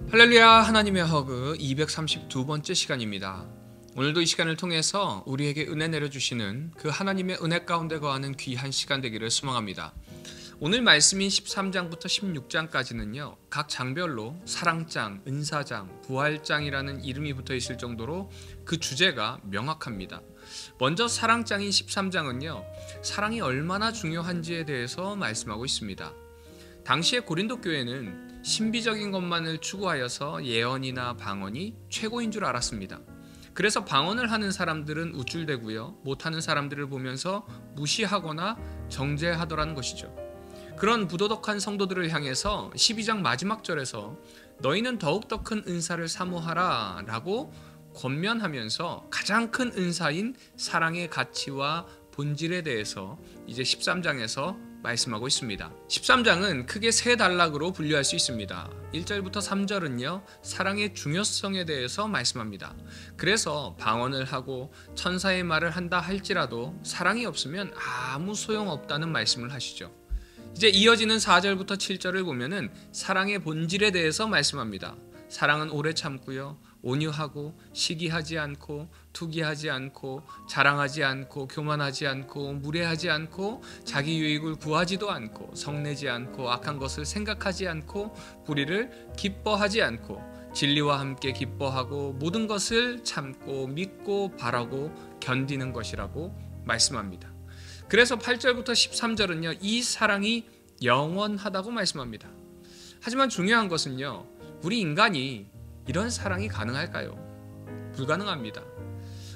할렐루야. 하나님의 허그 232번째 시간입니다. 오늘도 이 시간을 통해서 우리에게 은혜 내려주시는 그 하나님의 은혜 가운데 거하는 귀한 시간 되기를 소망합니다. 오늘 말씀인 13장부터 16장까지는요 각 장별로 사랑장, 은사장, 부활장이라는 이름이 붙어 있을 정도로 그 주제가 명확합니다. 먼저 사랑장인 13장은요 사랑이 얼마나 중요한지에 대해서 말씀하고 있습니다. 당시의 고린도 교회는 신비적인 것만을 추구하여서 예언이나 방언이 최고인 줄 알았습니다. 그래서 방언을 하는 사람들은 우쭐대고요, 못하는 사람들을 보면서 무시하거나 정죄하더라는 것이죠. 그런 부도덕한 성도들을 향해서 12장 마지막 절에서 너희는 더욱더 큰 은사를 사모하라 라고 권면하면서 가장 큰 은사인 사랑의 가치와 본질에 대해서 이제 13장에서 말씀하고 있습니다. 13장은 크게 세 단락으로 분류할 수 있습니다. 1절부터 3절은요 사랑의 중요성에 대해서 말씀합니다. 그래서 방언을 하고 천사의 말을 한다 할지라도 사랑이 없으면 아무 소용없다는 말씀을 하시죠. 이제 이어지는 4절부터 7절을 보면은 사랑의 본질에 대해서 말씀합니다. 사랑은 오래 참고요, 온유하고 시기하지 않고 투기하지 않고 자랑하지 않고 교만하지 않고 무례하지 않고 자기 유익을 구하지도 않고 성내지 않고 악한 것을 생각하지 않고 불의를 기뻐하지 않고 진리와 함께 기뻐하고 모든 것을 참고 믿고 바라고 견디는 것이라고 말씀합니다. 그래서 8절부터 13절은요 이 사랑이 영원하다고 말씀합니다. 하지만 중요한 것은요 우리 인간이 이런 사랑이 가능할까요? 불가능합니다.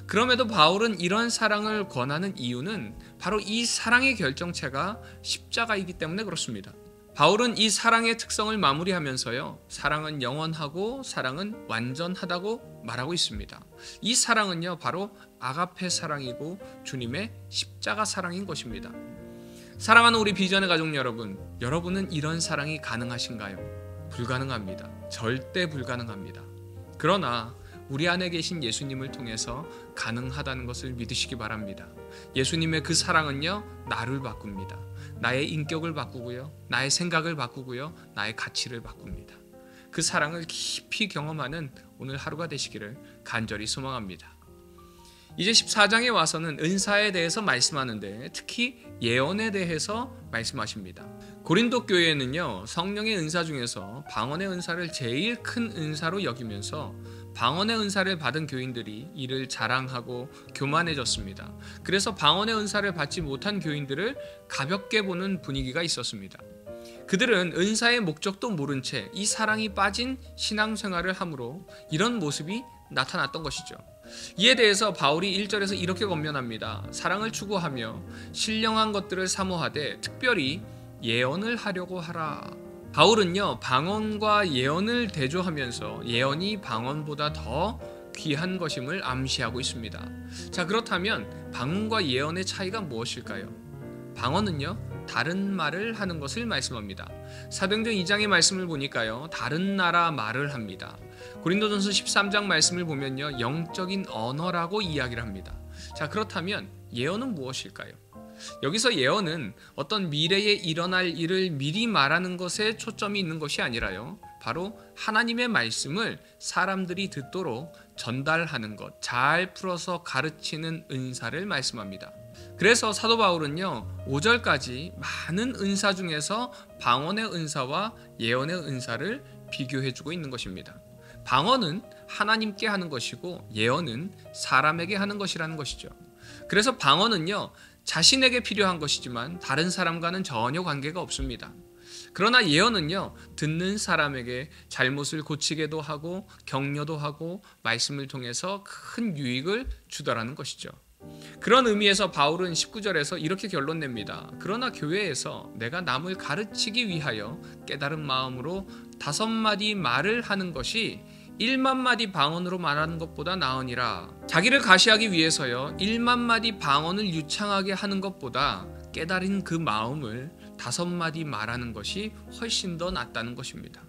그럼에도 바울은 이런 사랑을 권하는 이유는 바로 이 사랑의 결정체가 십자가이기 때문에 그렇습니다. 바울은 이 사랑의 특성을 마무리하면서요 사랑은 영원하고 사랑은 완전하다고 말하고 있습니다. 이 사랑은요 바로 아가페 사랑이고 주님의 십자가 사랑인 것입니다. 사랑하는 우리 비전의 가족 여러분, 여러분은 이런 사랑이 가능하신가요? 불가능합니다. 절대 불가능합니다. 그러나 우리 안에 계신 예수님을 통해서 가능하다는 것을 믿으시기 바랍니다. 예수님의 그 사랑은요 나를 바꿉니다. 나의 인격을 바꾸고요, 나의 생각을 바꾸고요, 나의 가치를 바꿉니다. 그 사랑을 깊이 경험하는 오늘 하루가 되시기를 간절히 소망합니다. 이제 14장에 와서는 은사에 대해서 말씀하는데 특히 예언에 대해서 말씀하십니다. 고린도 교회는요 성령의 은사 중에서 방언의 은사를 제일 큰 은사로 여기면서 방언의 은사를 받은 교인들이 이를 자랑하고 교만해졌습니다. 그래서 방언의 은사를 받지 못한 교인들을 가볍게 보는 분위기가 있었습니다. 그들은 은사의 목적도 모른 채 이 사랑이 빠진 신앙생활을 함으로 이런 모습이 나타났던 것이죠. 이에 대해서 바울이 1절에서 이렇게 권면합니다. 사랑을 추구하며 신령한 것들을 사모하되 특별히 예언을 하려고 하라. 바울은요 방언과 예언을 대조하면서 예언이 방언보다 더 귀한 것임을 암시하고 있습니다. 자, 그렇다면 방언과 예언의 차이가 무엇일까요? 방언은요 다른 말을 하는 것을 말씀합니다. 사도행전 2장의 말씀을 보니까요 다른 나라 말을 합니다. 고린도전서 13장 말씀을 보면요 영적인 언어라고 이야기를 합니다. 자, 그렇다면 예언은 무엇일까요? 여기서 예언은 어떤 미래에 일어날 일을 미리 말하는 것에 초점이 있는 것이 아니라요 바로 하나님의 말씀을 사람들이 듣도록 전달하는 것, 잘 풀어서 가르치는 은사를 말씀합니다. 그래서 사도 바울은요 5절까지 많은 은사 중에서 방언의 은사와 예언의 은사를 비교해주고 있는 것입니다. 방언은 하나님께 하는 것이고 예언은 사람에게 하는 것이라는 것이죠. 그래서 방언은요 자신에게 필요한 것이지만 다른 사람과는 전혀 관계가 없습니다. 그러나 예언은요 듣는 사람에게 잘못을 고치게도 하고 격려도 하고 말씀을 통해서 큰 유익을 주더라는 것이죠. 그런 의미에서 바울은 19절에서 이렇게 결론 냅니다. 그러나 교회에서 내가 남을 가르치기 위하여 깨달은 마음으로 5마디 말을 하는 것이 1만 마디 방언으로 말하는 것보다 나으니라. 자기를 가시하기 위해서요 1만 마디 방언을 유창하게 하는 것보다 깨달은 그 마음을 5마디 말하는 것이 훨씬 더 낫다는 것입니다.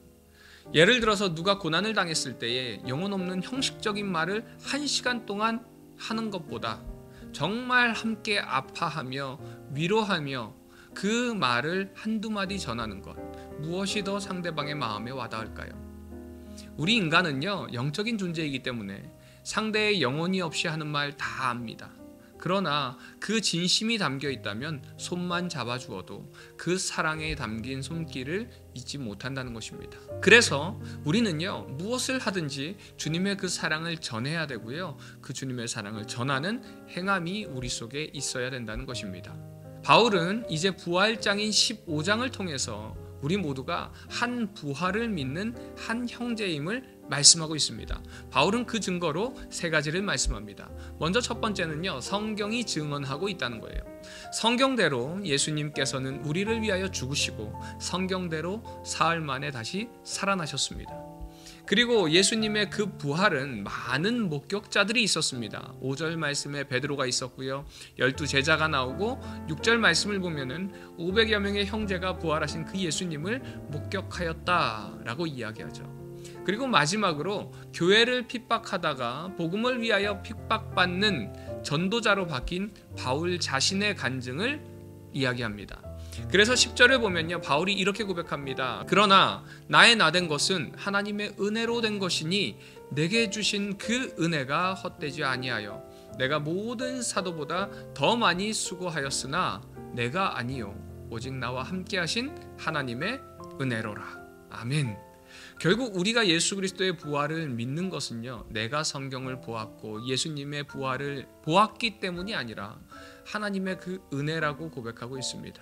예를 들어서 누가 고난을 당했을 때에 영혼 없는 형식적인 말을 1시간 동안 하는 것보다 정말 함께 아파하며 위로하며 그 말을 한두 마디 전하는 것, 무엇이 더 상대방의 마음에 와닿을까요? 우리 인간은요, 영적인 존재이기 때문에 상대의 영혼이 없이 하는 말 다 압니다. 그러나 그 진심이 담겨 있다면 손만 잡아주어도 그 사랑에 담긴 손길을 잊지 못한다는 것입니다. 그래서 우리는요, 무엇을 하든지 주님의 그 사랑을 전해야 되고요, 그 주님의 사랑을 전하는 행함이 우리 속에 있어야 된다는 것입니다. 바울은 이제 부활장인 15장을 통해서 우리 모두가 한 부활을 믿는 한 형제임을 말씀하고 있습니다. 바울은 그 증거로 세 가지를 말씀합니다. 먼저 첫 번째는요, 성경이 증언하고 있다는 거예요. 성경대로 예수님께서는 우리를 위하여 죽으시고 성경대로 사흘 만에 다시 살아나셨습니다. 그리고 예수님의 그 부활은 많은 목격자들이 있었습니다. 5절 말씀에 베드로가 있었고요, 12 제자가 나오고 6절 말씀을 보면은 500여 명의 형제가 부활하신 그 예수님을 목격하였다라고 이야기하죠. 그리고 마지막으로 교회를 핍박하다가 복음을 위하여 핍박받는 전도자로 바뀐 바울 자신의 간증을 이야기합니다. 그래서 10절을 보면요, 바울이 이렇게 고백합니다. 그러나 나의 나된 것은 하나님의 은혜로 된 것이니 내게 주신 그 은혜가 헛되지 아니하여 내가 모든 사도보다 더 많이 수고하였으나 내가 아니요 오직 나와 함께 하신 하나님의 은혜로라. 아멘. 결국 우리가 예수 그리스도의 부활을 믿는 것은요, 내가 성경을 보았고 예수님의 부활을 보았기 때문이 아니라 하나님의 그 은혜라고 고백하고 있습니다.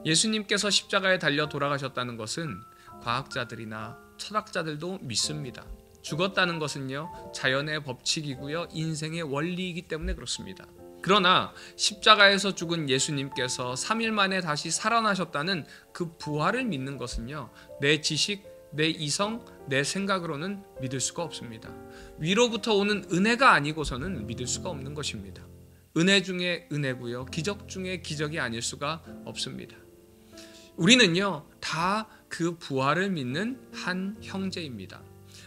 예수님께서 십자가에 달려 돌아가셨다는 것은 과학자들이나 철학자들도 믿습니다. 죽었다는 것은요, 자연의 법칙이고요, 인생의 원리이기 때문에 그렇습니다. 그러나 십자가에서 죽은 예수님께서 3일 만에 다시 살아나셨다는 그 부활을 믿는 것은요, 내 지식, 내 이성, 내 생각으로는 믿을 수가 없습니다. 위로부터 오는 은혜가 아니고서는 믿을 수가 없는 것입니다. 은혜 중에 은혜고요, 기적 중에 기적이 아닐 수가 없습니다. 우리는요, 다 그 부활을 믿는 한 형제입니다.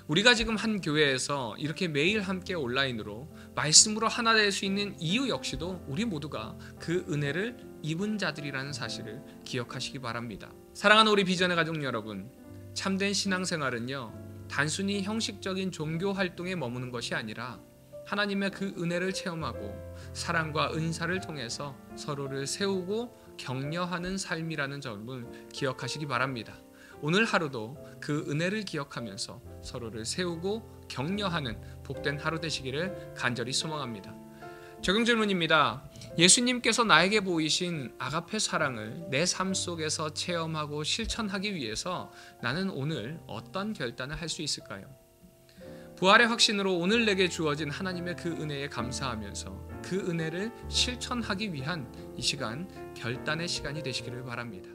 우리가 지금 한 교회에서 이렇게 매일 함께 온라인으로 말씀으로 하나 될 수 있는 이유 역시도 우리 모두가 그 은혜를 입은 자들이라는 사실을 기억하시기 바랍니다. 사랑하는 우리 비전의 가족 여러분, 참된 신앙생활은요, 단순히 형식적인 종교 활동에 머무는 것이 아니라 하나님의 그 은혜를 체험하고 사랑과 은사를 통해서 서로를 세우고 격려하는 삶이라는 점을 기억하시기 바랍니다. 오늘 하루도 그 은혜를 기억하면서 서로를 세우고 격려하는 복된 하루 되시기를 간절히 소망합니다. 적용 질문입니다. 예수님께서 나에게 보이신 아가페 사랑을 내 삶 속에서 체험하고 실천하기 위해서 나는 오늘 어떤 결단을 할 수 있을까요? 부활의 확신으로 오늘 내게 주어진 하나님의 그 은혜에 감사하면서 그 은혜를 실천하기 위한 이 시간, 결단의 시간이 되시기를 바랍니다.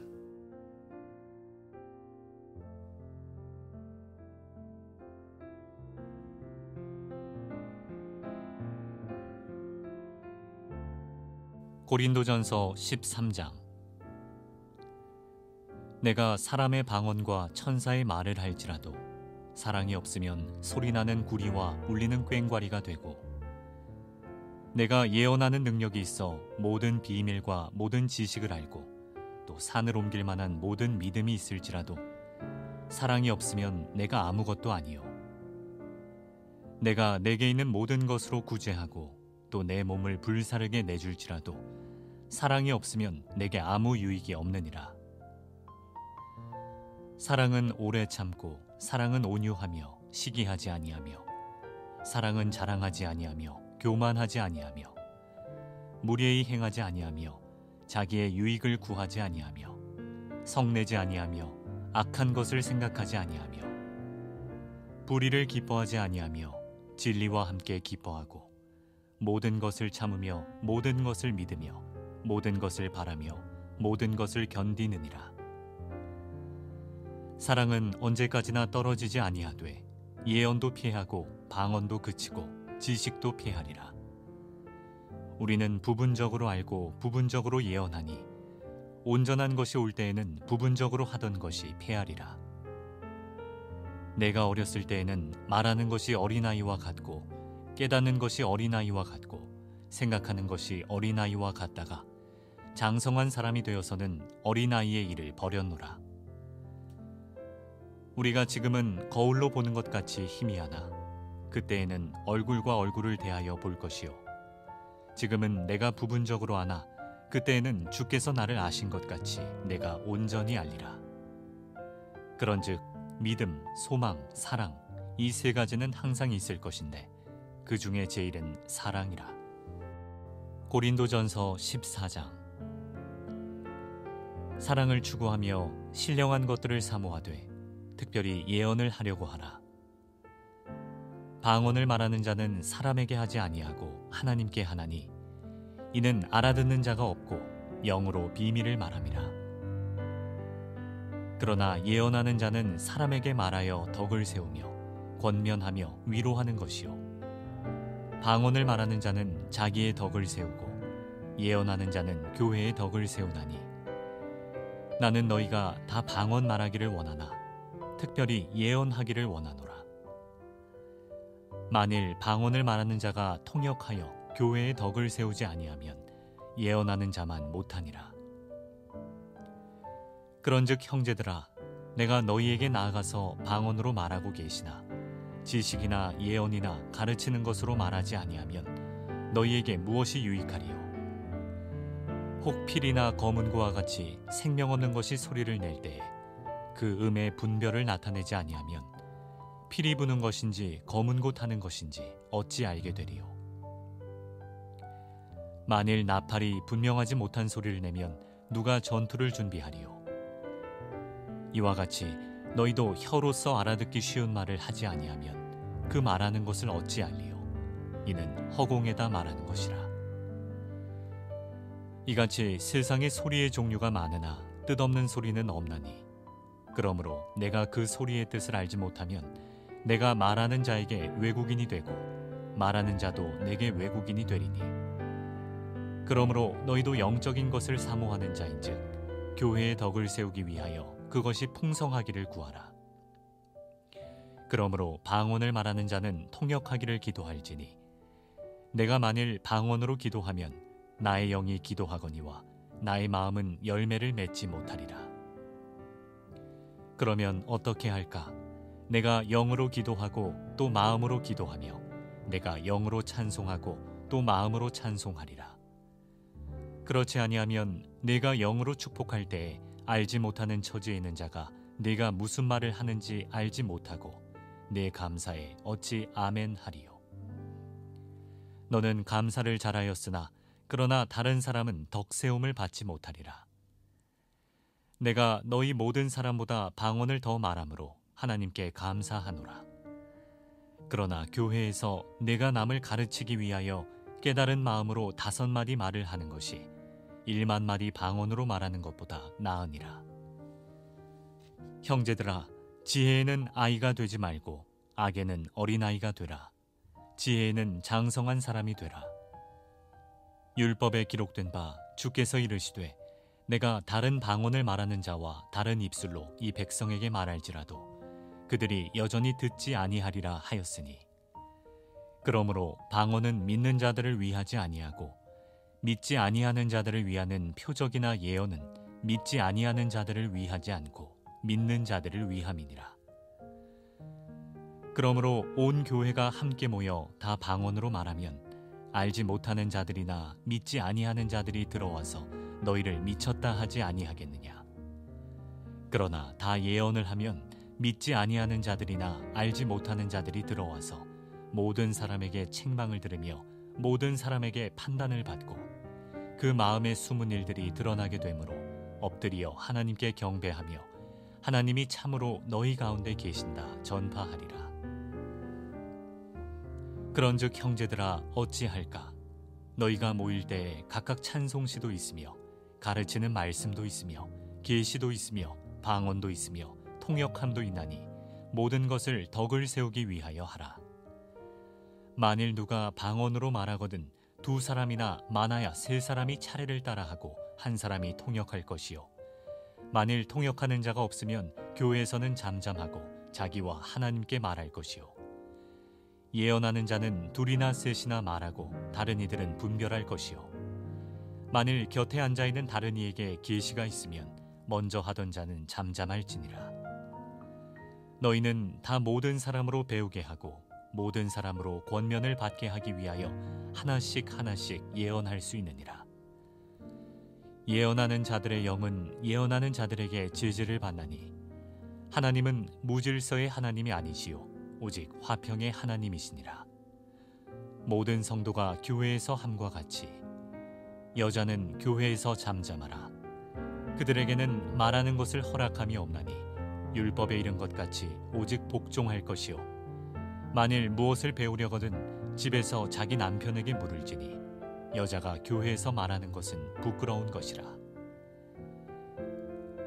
고린도전서 13장. 내가 사람의 방언과 천사의 말을 할지라도 사랑이 없으면 소리나는 구리와 울리는 꽹과리가 되고, 내가 예언하는 능력이 있어 모든 비밀과 모든 지식을 알고 또 산을 옮길 만한 모든 믿음이 있을지라도 사랑이 없으면 내가 아무것도 아니요. 내가 내게 있는 모든 것으로 구제하고 또 내 몸을 불사르게 내줄지라도 사랑이 없으면 내게 아무 유익이 없느니라. 사랑은 오래 참고 사랑은 온유하며 시기하지 아니하며 사랑은 자랑하지 아니하며 교만하지 아니하며 무례히 행하지 아니하며 자기의 유익을 구하지 아니하며 성내지 아니하며 악한 것을 생각하지 아니하며 불의를 기뻐하지 아니하며 진리와 함께 기뻐하고 모든 것을 참으며 모든 것을 믿으며 모든 것을 바라며 모든 것을 견디느니라. 사랑은 언제까지나 떨어지지 아니하되 예언도 피하고 방언도 그치고 지식도 피하리라. 우리는 부분적으로 알고 부분적으로 예언하니 온전한 것이 올 때에는 부분적으로 하던 것이 패하리라. 내가 어렸을 때에는 말하는 것이 어린아이와 같고 깨닫는 것이 어린아이와 같고 생각하는 것이 어린아이와 같다가 장성한 사람이 되어서는 어린아이의 일을 버렸노라. 우리가 지금은 거울로 보는 것 같이 희미하나 그때에는 얼굴과 얼굴을 대하여 볼 것이요. 지금은 내가 부분적으로 아나 그때에는 주께서 나를 아신 것 같이 내가 온전히 알리라. 그런즉 믿음, 소망, 사랑 이 세 가지는 항상 있을 것인데 그 중에 제일은 사랑이라. 고린도전서 14장. 사랑을 추구하며 신령한 것들을 사모하되 특별히 예언을 하려고 하라. 방언을 말하는 자는 사람에게 하지 아니하고 하나님께 하나니 이는 알아듣는 자가 없고 영으로 비밀을 말함이라. 그러나 예언하는 자는 사람에게 말하여 덕을 세우며 권면하며 위로하는 것이요. 방언을 말하는 자는 자기의 덕을 세우고 예언하는 자는 교회의 덕을 세우나니 나는 너희가 다 방언 말하기를 원하나 특별히 예언하기를 원하노라. 만일 방언을 말하는 자가 통역하여 교회의 덕을 세우지 아니하면 예언하는 자만 못하니라. 그런즉 형제들아, 내가 너희에게 나아가서 방언으로 말하고 계시나 지식이나 예언이나 가르치는 것으로 말하지 아니하면 너희에게 무엇이 유익하리요? 혹 필이나 검은고와 같이 생명 없는 것이 소리를 낼 때에 그 음의 분별을 나타내지 아니하면 필이 부는 것인지 검은고 타는 것인지 어찌 알게 되리요? 만일 나팔이 분명하지 못한 소리를 내면 누가 전투를 준비하리요? 이와 같이 너희도 혀로서 알아듣기 쉬운 말을 하지 아니하면 그 말하는 것을 어찌 알리요? 이는 허공에다 말하는 것이라. 이같이 세상에 소리의 종류가 많으나 뜻없는 소리는 없나니 그러므로 내가 그 소리의 뜻을 알지 못하면 내가 말하는 자에게 외국인이 되고 말하는 자도 내게 외국인이 되리니 그러므로 너희도 영적인 것을 사모하는 자인즉 교회의 덕을 세우기 위하여 그것이 풍성하기를 구하라. 그러므로 방언을 말하는 자는 통역하기를 기도할지니 내가 만일 방언으로 기도하면 나의 영이 기도하거니와 나의 마음은 열매를 맺지 못하리라. 그러면 어떻게 할까? 내가 영으로 기도하고 또 마음으로 기도하며 내가 영으로 찬송하고 또 마음으로 찬송하리라. 그렇지 아니하면 내가 영으로 축복할 때에 알지 못하는 처지에 있는 자가 내가 무슨 말을 하는지 알지 못하고 내 감사에 어찌 아멘 하리요? 너는 감사를 잘하였으나 그러나 다른 사람은 덕세움을 받지 못하리라. 내가 너희 모든 사람보다 방언을 더 말함으로 하나님께 감사하노라. 그러나 교회에서 내가 남을 가르치기 위하여 깨달은 마음으로 5마디 말을 하는 것이 1만마디 방언으로 말하는 것보다 나으니라. 형제들아, 지혜에는 아이가 되지 말고 악에는 어린아이가 되라. 지혜에는 장성한 사람이 되라. 율법에 기록된 바 주께서 이르시되 내가 다른 방언을 말하는 자와 다른 입술로 이 백성에게 말할지라도 그들이 여전히 듣지 아니하리라 하였으니 그러므로 방언은 믿는 자들을 위하지 아니하고 믿지 아니하는 자들을 위하는 표적이나 예언은 믿지 아니하는 자들을 위하지 않고 믿는 자들을 위함이니라. 그러므로 온 교회가 함께 모여 다 방언으로 말하면 알지 못하는 자들이나 믿지 아니하는 자들이 들어와서 너희를 미쳤다 하지 아니하겠느냐? 그러나 다 예언을 하면 믿지 아니하는 자들이나 알지 못하는 자들이 들어와서 모든 사람에게 책망을 들으며 모든 사람에게 판단을 받고 그 마음의 숨은 일들이 드러나게 되므로 엎드려 하나님께 경배하며 하나님이 참으로 너희 가운데 계신다 전파하리라. 그런즉 형제들아 어찌할까? 너희가 모일 때에 각각 찬송시도 있으며 가르치는 말씀도 있으며 계시도 있으며 방언도 있으며 통역함도 있나니 모든 것을 덕을 세우기 위하여 하라. 만일 누가 방언으로 말하거든 2사람이나 많아야 3사람이 차례를 따라하고 1사람이 통역할 것이요 만일 통역하는 자가 없으면 교회에서는 잠잠하고 자기와 하나님께 말할 것이요 예언하는 자는 2이나 3이나 말하고 다른 이들은 분별할 것이요 만일 곁에 앉아있는 다른 이에게 계시가 있으면 먼저 하던 자는 잠잠할지니라. 너희는 다 모든 사람으로 배우게 하고 모든 사람으로 권면을 받게 하기 위하여 하나씩 하나씩 예언할 수 있느니라. 예언하는 자들의 영은 예언하는 자들에게 지지를 받나니 하나님은 무질서의 하나님이 아니시요 오직 화평의 하나님이시니라. 모든 성도가 교회에서 함과 같이 여자는 교회에서 잠잠하라. 그들에게는 말하는 것을 허락함이 없나니 율법에 이른 것 같이 오직 복종할 것이요 만일 무엇을 배우려거든 집에서 자기 남편에게 물을지니 여자가 교회에서 말하는 것은 부끄러운 것이라.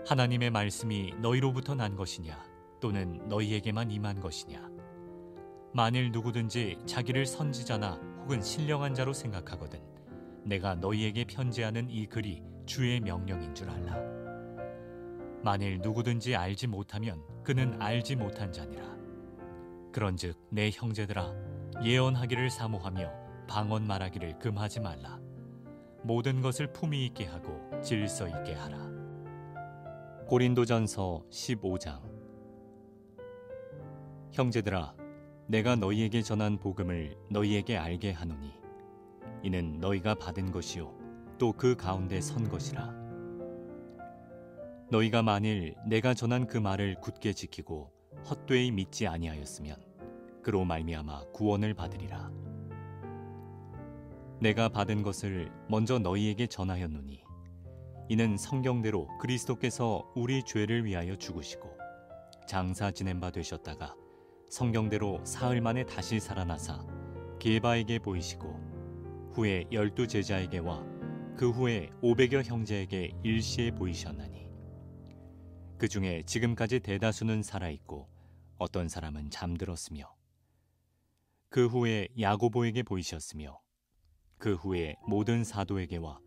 하나님의 말씀이 너희로부터 난 것이냐 또는 너희에게만 임한 것이냐. 만일 누구든지 자기를 선지자나 혹은 신령한 자로 생각하거든 내가 너희에게 편지하는 이 글이 주의 명령인 줄 알라. 만일 누구든지 알지 못하면 그는 알지 못한 자니라. 그런즉 내 형제들아 예언하기를 사모하며 방언 말하기를 금하지 말라. 모든 것을 품위 있게 하고 질서 있게 하라. 고린도전서 15장. 형제들아 내가 너희에게 전한 복음을 너희에게 알게 하노니 이는 너희가 받은 것이요 또 그 가운데 선 것이라. 너희가 만일 내가 전한 그 말을 굳게 지키고 헛되이 믿지 아니하였으면 그로 말미암아 구원을 받으리라. 내가 받은 것을 먼저 너희에게 전하였노니 이는 성경대로 그리스도께서 우리 죄를 위하여 죽으시고 장사 지낸 바 되셨다가 성경대로 사흘 만에 다시 살아나사 게바에게 보이시고 후에 12 제자에게와 그 후에 500여 형제에게 일시에 보이셨나니 그 중에 지금까지 대다수는 살아있고 어떤 사람은 잠들었으며 그 후에 야고보에게 보이셨으며 그 후에 모든 사도에게와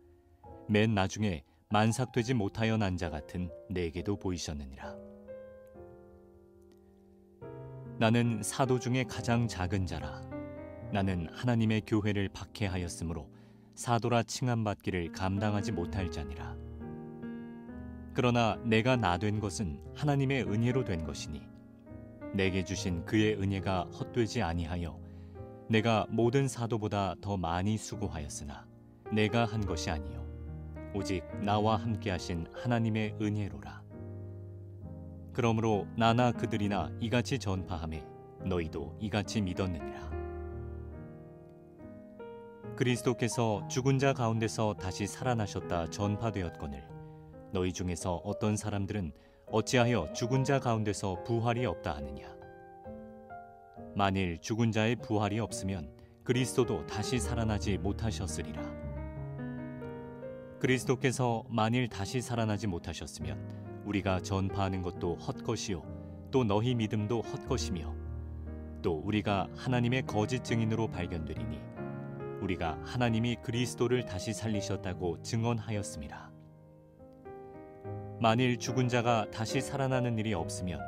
맨 나중에 만삭되지 못하여 난 자 같은 내게도 보이셨느니라. 나는 사도 중에 가장 작은 자라. 나는 하나님의 교회를 박해하였으므로 사도라 칭함받기를 감당하지 못할 자니라. 그러나 내가 나 된 것은 하나님의 은혜로 된 것이니 내게 주신 그의 은혜가 헛되지 아니하여 내가 모든 사도보다 더 많이 수고하였으나 내가 한 것이 아니요 오직 나와 함께 하신 하나님의 은혜로라. 그러므로 나나 그들이나 이같이 전파하매 너희도 이같이 믿었느니라. 그리스도께서 죽은 자 가운데서 다시 살아나셨다 전파되었거늘 너희 중에서 어떤 사람들은 어찌하여 죽은 자 가운데서 부활이 없다 하느냐. 만일 죽은 자의 부활이 없으면 그리스도도 다시 살아나지 못하셨으리라. 그리스도께서 만일 다시 살아나지 못하셨으면 우리가 전파하는 것도 헛것이요 또 너희 믿음도 헛것이며 또 우리가 하나님의 거짓 증인으로 발견되리니 우리가 하나님이 그리스도를 다시 살리셨다고 증언하였음이라. 만일 죽은 자가 다시 살아나는 일이 없으면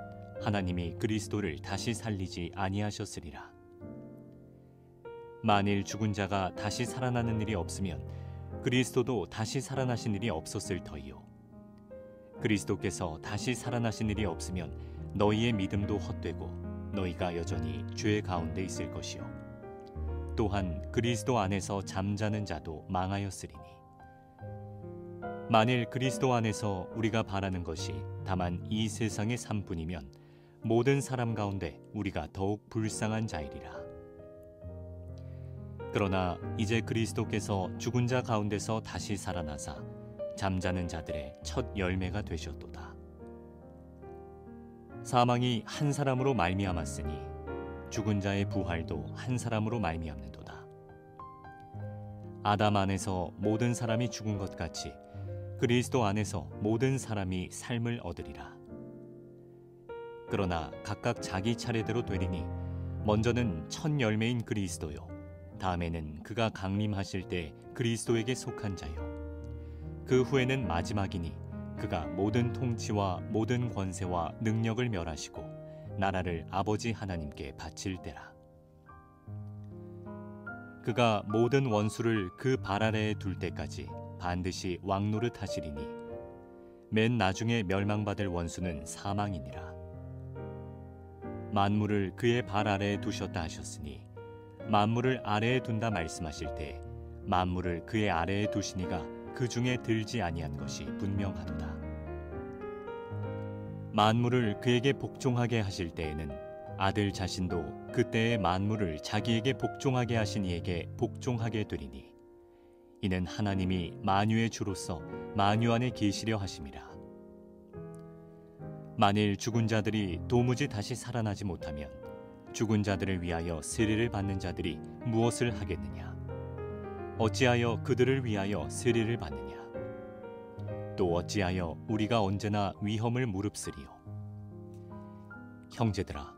하나님이 그리스도를 다시 살리지 아니하셨으리라. 만일 죽은 자가 다시 살아나는 일이 없으면 그리스도도 다시 살아나신 일이 없었을 터이요 그리스도께서 다시 살아나신 일이 없으면 너희의 믿음도 헛되고 너희가 여전히 죄 가운데 있을 것이요 또한 그리스도 안에서 잠자는 자도 망하였으리니 만일 그리스도 안에서 우리가 바라는 것이 다만 이 세상의 삶뿐이면 모든 사람 가운데 우리가 더욱 불쌍한 자이리라. 그러나 이제 그리스도께서 죽은 자 가운데서 다시 살아나사 잠자는 자들의 첫 열매가 되셨도다. 사망이 한 사람으로 말미암았으니 죽은 자의 부활도 한 사람으로 말미암는도다. 아담 안에서 모든 사람이 죽은 것 같이 그리스도 안에서 모든 사람이 삶을 얻으리라. 그러나 각각 자기 차례대로 되리니 먼저는 첫 열매인 그리스도요 다음에는 그가 강림하실 때 그리스도에게 속한 자요 그 후에는 마지막이니 그가 모든 통치와 모든 권세와 능력을 멸하시고 나라를 아버지 하나님께 바칠 때라. 그가 모든 원수를 그 발 아래에 둘 때까지 반드시 왕노릇 하시리니 맨 나중에 멸망받을 원수는 사망이니라. 만물을 그의 발 아래에 두셨다 하셨으니 만물을 아래에 둔다 말씀하실 때 만물을 그의 아래에 두시니가 그 중에 들지 아니한 것이 분명하도다. 만물을 그에게 복종하게 하실 때에는 아들 자신도 그때의 만물을 자기에게 복종하게 하신 이에게 복종하게 되리니 이는 하나님이 만유의 주로서 만유 안에 계시려 하심이라. 만일 죽은 자들이 도무지 다시 살아나지 못하면 죽은 자들을 위하여 세례를 받는 자들이 무엇을 하겠느냐? 어찌하여 그들을 위하여 세례를 받느냐? 또 어찌하여 우리가 언제나 위험을 무릅쓰리요? 형제들아,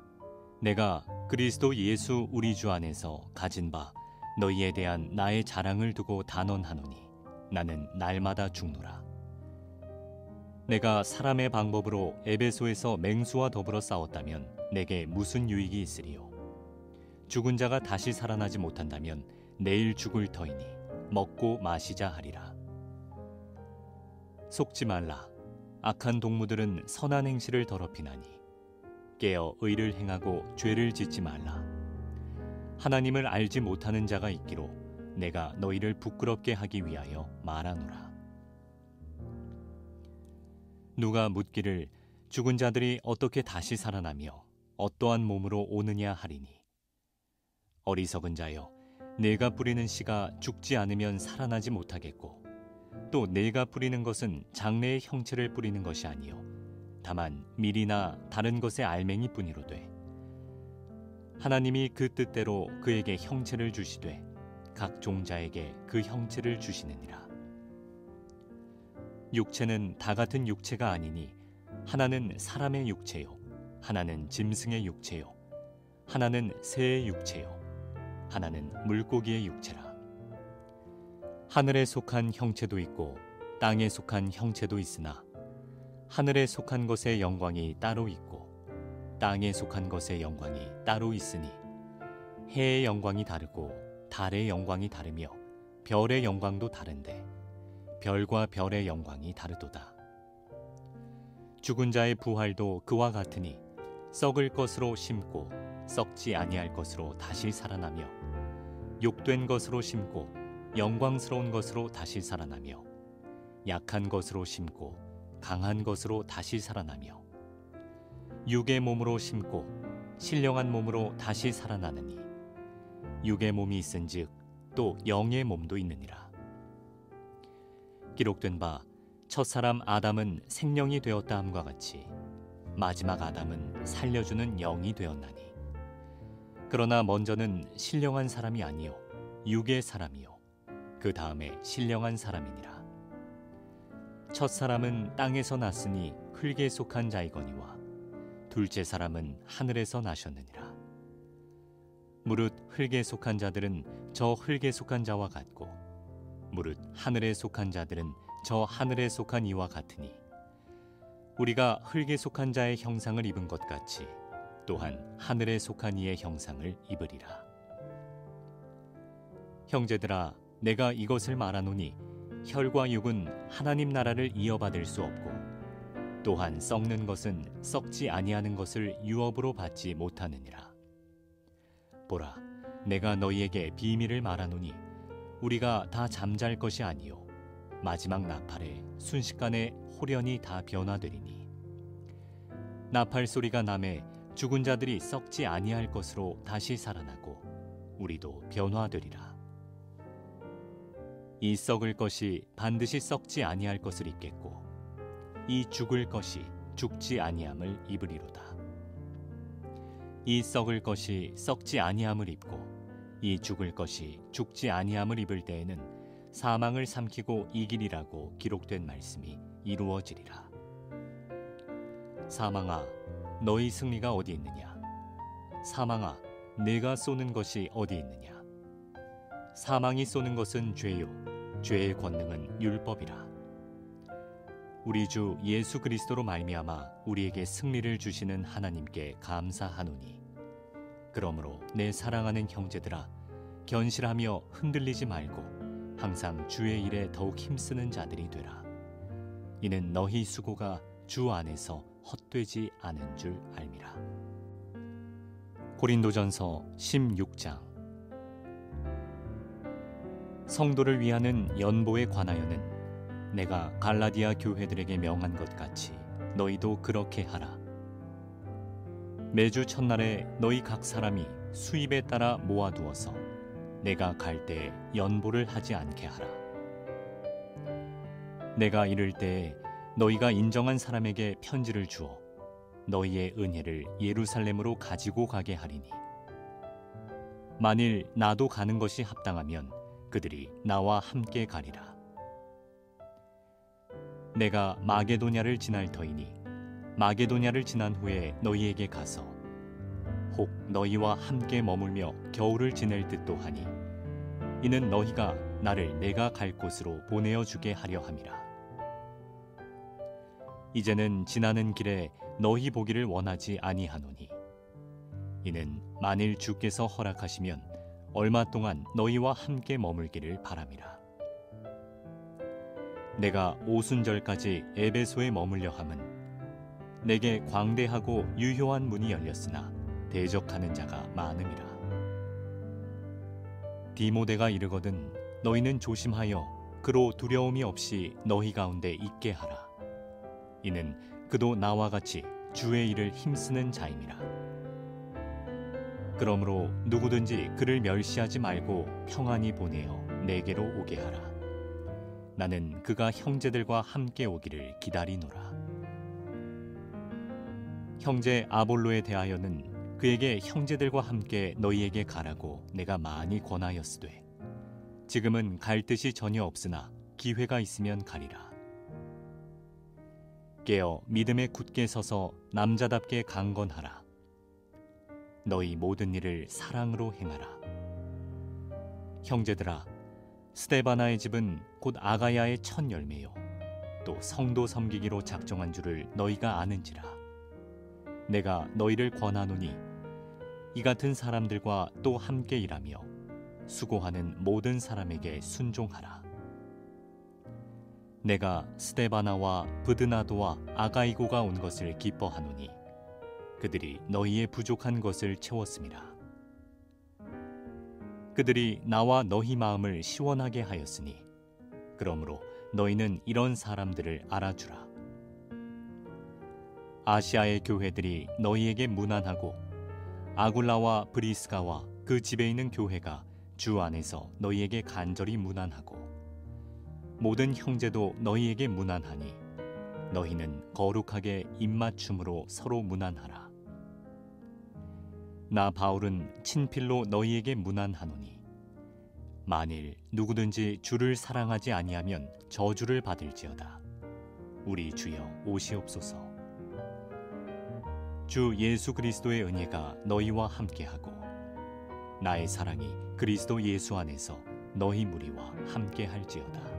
내가 그리스도 예수 우리 주 안에서 가진 바 너희에 대한 나의 자랑을 두고 단언하노니 나는 날마다 죽노라. 내가 사람의 방법으로 에베소에서 맹수와 더불어 싸웠다면 내게 무슨 유익이 있으리요? 죽은 자가 다시 살아나지 못한다면 내일 죽을 터이니 먹고 마시자 하리라. 속지 말라. 악한 동무들은 선한 행실을 더럽히나니 깨어 의를 행하고 죄를 짓지 말라. 하나님을 알지 못하는 자가 있기로 내가 너희를 부끄럽게 하기 위하여 말하노라. 누가 묻기를 죽은 자들이 어떻게 다시 살아나며 어떠한 몸으로 오느냐 하리니 어리석은 자여, 내가 뿌리는 씨가 죽지 않으면 살아나지 못하겠고 또 내가 뿌리는 것은 장래의 형체를 뿌리는 것이 아니요 다만 밀이나 다른 것의 알맹이뿐이로되 하나님이 그 뜻대로 그에게 형체를 주시되 각 종자에게 그 형체를 주시느니라. 육체는 다 같은 육체가 아니니 하나는 사람의 육체요 하나는 짐승의 육체요 하나는 새의 육체요 하나는 물고기의 육체라. 하늘에 속한 형체도 있고 땅에 속한 형체도 있으나 하늘에 속한 것의 영광이 따로 있고 땅에 속한 것의 영광이 따로 있으니 해의 영광이 다르고 달의 영광이 다르며 별의 영광도 다른데 별과 별의 영광이 다르도다. 죽은 자의 부활도 그와 같으니 썩을 것으로 심고 썩지 아니할 것으로 다시 살아나며 욕된 것으로 심고 영광스러운 것으로 다시 살아나며 약한 것으로 심고 강한 것으로 다시 살아나며 육의 몸으로 심고 신령한 몸으로 다시 살아나느니 육의 몸이 있은즉 또 영의 몸도 있느니라. 기록된 바 첫사람 아담은 생명이 되었다 함과 같이 마지막 아담은 살려주는 영이 되었나니 그러나 먼저는 신령한 사람이 아니요 육의 사람이요 그 다음에 신령한 사람이니라. 첫사람은 땅에서 났으니 흙에 속한 자이거니와 둘째 사람은 하늘에서 나셨느니라. 무릇 흙에 속한 자들은 저 흙에 속한 자와 같고 무릇 하늘에 속한 자들은 저 하늘에 속한 이와 같으니 우리가 흙에 속한 자의 형상을 입은 것 같이 또한 하늘에 속한 이의 형상을 입으리라. 형제들아, 내가 이것을 말하노니 혈과 육은 하나님 나라를 이어받을 수 없고 또한 썩는 것은 썩지 아니하는 것을 유업으로 받지 못하느니라. 보라, 내가 너희에게 비밀을 말하노니 우리가 다 잠잘 것이 아니요 마지막 나팔에 순식간에 홀연히 다 변화되리니 나팔 소리가 나매 죽은 자들이 썩지 아니할 것으로 다시 살아나고 우리도 변화되리라. 이 썩을 것이 반드시 썩지 아니할 것을 입겠고 이 죽을 것이 죽지 아니함을 입으리로다. 이 썩을 것이 썩지 아니함을 입고 이 죽을 것이 죽지 아니함을 입을 때에는 사망을 삼키고 이기리라고 기록된 말씀이 이루어지리라. 사망아, 너희 승리가 어디 있느냐? 사망아, 내가 쏘는 것이 어디 있느냐? 사망이 쏘는 것은 죄요, 죄의 권능은 율법이라. 우리 주 예수 그리스도로 말미암아 우리에게 승리를 주시는 하나님께 감사하노니 그러므로 내 사랑하는 형제들아, 견실하며 흔들리지 말고 항상 주의 일에 더욱 힘쓰는 자들이 되라. 이는 너희 수고가 주 안에서 헛되지 않은 줄 알미라. 고린도전서 16장. 성도를 위하는 연보에 관하여는 내가 갈라디아 교회들에게 명한 것 같이 너희도 그렇게 하라. 매주 첫날에 너희 각 사람이 수입에 따라 모아두어서 내가 갈 때에 연보를 하지 않게 하라. 내가 이를 때에 너희가 인정한 사람에게 편지를 주어 너희의 은혜를 예루살렘으로 가지고 가게 하리니, 만일 나도 가는 것이 합당하면 그들이 나와 함께 가리라. 내가 마게도냐를 지날 터이니 마게도냐를 지난 후에 너희에게 가서 혹 너희와 함께 머물며 겨울을 지낼 듯도 하니, 이는 너희가 나를 내가 갈 곳으로 보내어 주게 하려 함이라. 이제는 지나는 길에 너희 보기를 원하지 아니하노니, 이는 만일 주께서 허락하시면 얼마 동안 너희와 함께 머물기를 바람이라. 내가 오순절까지 에베소에 머물려 함은 내게 광대하고 유효한 문이 열렸으나 대적하는 자가 많음이라. 디모데가 이르거든 너희는 조심하여 그로 두려움이 없이 너희 가운데 있게 하라. 이는 그도 나와 같이 주의 일을 힘쓰는 자임이라. 그러므로 누구든지 그를 멸시하지 말고 평안히 보내어 내게로 오게 하라. 나는 그가 형제들과 함께 오기를 기다리노라. 형제 아볼로에 대하여는 그에게 형제들과 함께 너희에게 가라고 내가 많이 권하였으되, 지금은 갈 뜻이 전혀 없으나 기회가 있으면 가리라. 깨어 믿음에 굳게 서서 남자답게 강건하라. 너희 모든 일을 사랑으로 행하라. 형제들아, 스데바나의 집은 곧 아가야의 첫 열매요 또 성도 섬기기로 작정한 줄을 너희가 아는지라. 내가 너희를 권하노니 이 같은 사람들과 또 함께 일하며 수고하는 모든 사람에게 순종하라. 내가 스데바나와 브드나도와 아가이고가 온 것을 기뻐하노니 그들이 너희의 부족한 것을 채웠음이라. 그들이 나와 너희 마음을 시원하게 하였으니, 그러므로 너희는 이런 사람들을 알아주라. 아시아의 교회들이 너희에게 무난하고 아굴라와 브리스가와 그 집에 있는 교회가 주 안에서 너희에게 간절히 무난하고, 모든 형제도 너희에게 무난하니 너희는 거룩하게 입맞춤으로 서로 무난하라. 나 바울은 친필로 너희에게 무난하노니, 만일 누구든지 주를 사랑하지 아니하면 저주를 받을지어다. 우리 주여 오시옵소서. 주 예수 그리스도의 은혜가 너희와 함께하고 나의 사랑이 그리스도 예수 안에서 너희 무리와 함께할지어다.